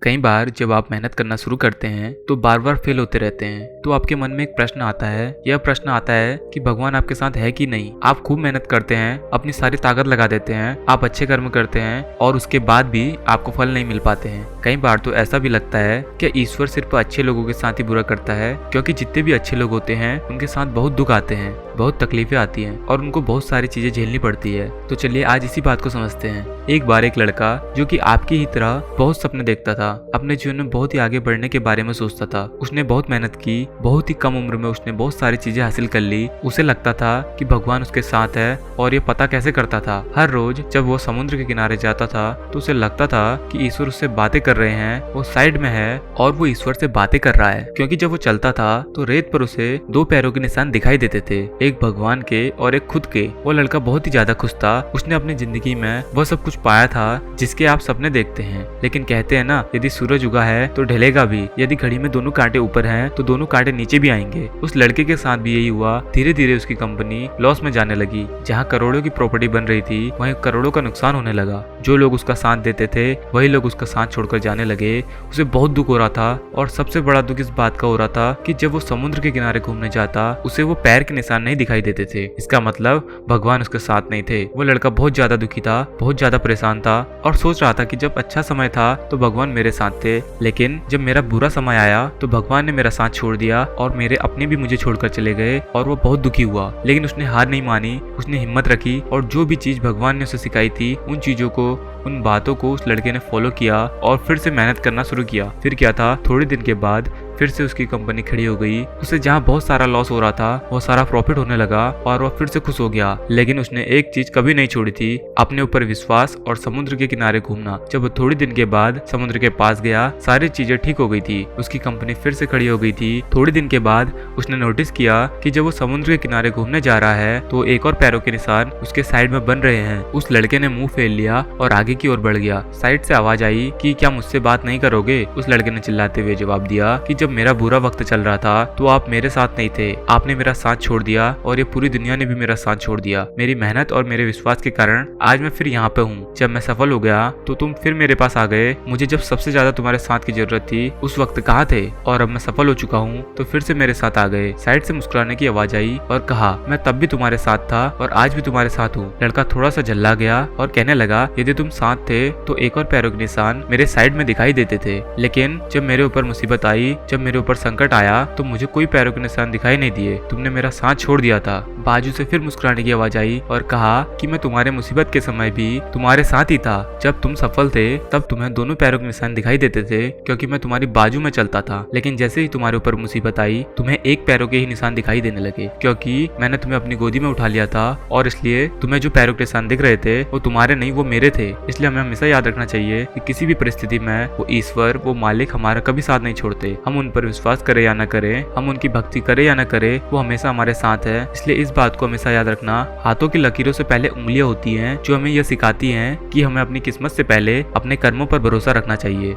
कई बार जब आप मेहनत करना शुरू करते हैं तो बार बार फेल होते रहते हैं, तो आपके मन में एक प्रश्न आता है। यह प्रश्न आता है कि भगवान आपके साथ है कि नहीं। आप खूब मेहनत करते हैं, अपनी सारी ताकत लगा देते हैं, आप अच्छे कर्म करते हैं और उसके बाद भी आपको फल नहीं मिल पाते हैं। कई बार तो ऐसा भी लगता है कि ईश्वर सिर्फ अच्छे लोगों के साथ ही बुरा करता है, क्योंकि जितने भी अच्छे लोग होते हैं उनके साथ बहुत दुख आते हैं, बहुत तकलीफें आती हैं और उनको बहुत सारी चीजें झेलनी पड़ती है। तो चलिए आज इसी बात को समझते हैं। एक बार एक लड़का जो कि आपकी ही तरह बहुत सपने देखता था, अपने जीवन में बहुत ही आगे बढ़ने के बारे में सोचता था। उसने बहुत मेहनत की, बहुत ही कम उम्र में उसने बहुत सारी चीजें हासिल कर ली। उसे लगता था कि भगवान उसके साथ है, और ये पता कैसे करता था? हर रोज जब वो समुद्र के किनारे जाता था तो उसे लगता था कि ईश्वर उससे बातें कर रहे हैं, वो साइड में है और वो ईश्वर से बातें कर रहा है। क्योंकि जब वो चलता था तो रेत पर उसे दो पैरों के निशान दिखाई देते थे, एक भगवान के और एक खुद के। वो लड़का बहुत ही ज्यादा खुश था। उसने अपनी जिंदगी में वो सब कुछ पाया था जिसके आप सपने देखते हैं। लेकिन कहते हैं ना, यदि सूरज उगा है तो ढलेगा भी, यदि घड़ी में दोनों कांटे ऊपर हैं तो दोनों कांटे नीचे भी आएंगे। उस लड़के के साथ भी यही हुआ। धीरे धीरे उसकी कंपनी लॉस में जाने लगी। जहाँ करोड़ों की प्रॉपर्टी बन रही थी वहीं करोड़ों का नुकसान होने लगा। जो लोग उसका साथ देते थे वही लोग उसका साथ छोड़कर जाने लगे। उसे बहुत दुख हो रहा था, और सबसे बड़ा दुख इस बात का हो रहा था कि जब वो समुद्र के किनारे घूमने जाता उसे वो पैर के निशान नहीं दिखाई देते थे। इसका मतलब भगवान उसके साथ नहीं थे। वो लड़का बहुत ज्यादा दुखी था, बहुत ज्यादा परेशान था और सोच रहा था कि जब अच्छा समय था तो भगवान मेरे साथ थे, लेकिन जब मेरा बुरा समय आया तो भगवान ने मेरा साथ छोड़ दिया और मेरे अपने भी मुझे छोड़कर चले गए। और वो बहुत दुखी हुआ, लेकिन उसने हार नहीं मानी, उसने हिम्मत रखी और जो भी चीज भगवान ने उसे सिखाई थी उन चीजों को, उन बातों को उस लड़के ने फॉलो किया और फिर से मेहनत करना शुरू किया। फिर क्या था, थोड़े दिन के बाद फिर से उसकी कंपनी खड़ी हो गई। उसे जहाँ बहुत सारा लॉस हो रहा था वो सारा प्रॉफिट होने लगा और वह फिर से खुश हो गया। लेकिन उसने एक चीज कभी नहीं छोड़ी थी, अपने ऊपर विश्वास और समुद्र के किनारे घूमना। जब वो थोड़े दिन के बाद समुद्र के पास गया, सारी चीजें ठीक हो गई थी, उसकी कंपनी फिर से खड़ी हो गई थी। थोड़े दिन के बाद उसने नोटिस किया कि जब वो समुद्र के किनारे घूमने जा रहा है तो एक और पैरों के निशान उसके साइड में बन रहे हैं। उस लड़के ने मुंह फेर लिया और आगे की ओर बढ़ गया। साइड से आवाज आई कि क्या मुझसे बात नहीं करोगे? उस लड़के ने चिल्लाते हुए जवाब दिया कि जब मेरा बुरा वक्त चल रहा था तो आप मेरे साथ नहीं थे, आपने मेरा साथ छोड़ दिया और ये पूरी दुनिया ने भी मेरा साथ छोड़ दिया। मेरी मेहनत और मेरे विश्वास के कारण आज मैं फिर यहाँ पे हूँ। जब मैं सफल हो गया तो तुम फिर मेरे पास आ गए। मुझे जब सबसे ज्यादा तुम्हारे साथ की जरूरत थी उस वक्त कहाँ थे? और अब मैं सफल हो चुका हूँ तो फिर से मेरे साथ आ गए। साइड से मुस्कुराने की आवाज आई और कहा, मैं तब भी तुम्हारे साथ था और आज भी तुम्हारे साथ हूँ। लड़का थोड़ा सा झल्ला गया और कहने लगा, यदि तुम साथ थे तो एक और पैरों के निशान मेरे साइड में दिखाई देते थे, लेकिन जब मेरे ऊपर मुसीबत आई, जब मेरे ऊपर संकट आया तो मुझे कोई पैरों के निशान दिखाई नहीं दिए। तुमने मेरा साथ छोड़ दिया था। बाजू से फिर मुस्कुराने की आवाज आई और कहा कि मैं तुम्हारे मुसीबत के समय भी तुम्हारे साथ ही था। जब तुम सफल थे तब तुम्हें दोनों पैरों के निशान दिखाई देते थे, क्योंकि मैं तुम्हारी बाजू में चलता था। लेकिन जैसे ही तुम्हारे ऊपर मुसीबत आई तुम्हें एक पैरों के ही निशान दिखाई देने लगे, क्योंकि मैंने तुम्हें अपनी गोदी में उठा लिया था और इसलिए तुम्हें जो पैरों के निशान दिख रहे थे वो तुम्हारे नहीं, वो मेरे थे। इसलिए हमें हमेशा याद रखना चाहिए कि किसी भी परिस्थिति में वो ईश्वर, वो मालिक हमारा कभी साथ नहीं छोड़ते। हम उन पर विश्वास करें या न करें, हम उनकी भक्ति करें या न करें, वो हमेशा हमारे साथ है। इसलिए इस बात को हमेशा याद रखना। हाथों की लकीरों से पहले उंगलियां होती हैं, जो हमें यह सिखाती हैं कि हमें अपनी किस्मत से पहले अपने कर्मों पर भरोसा रखना चाहिए।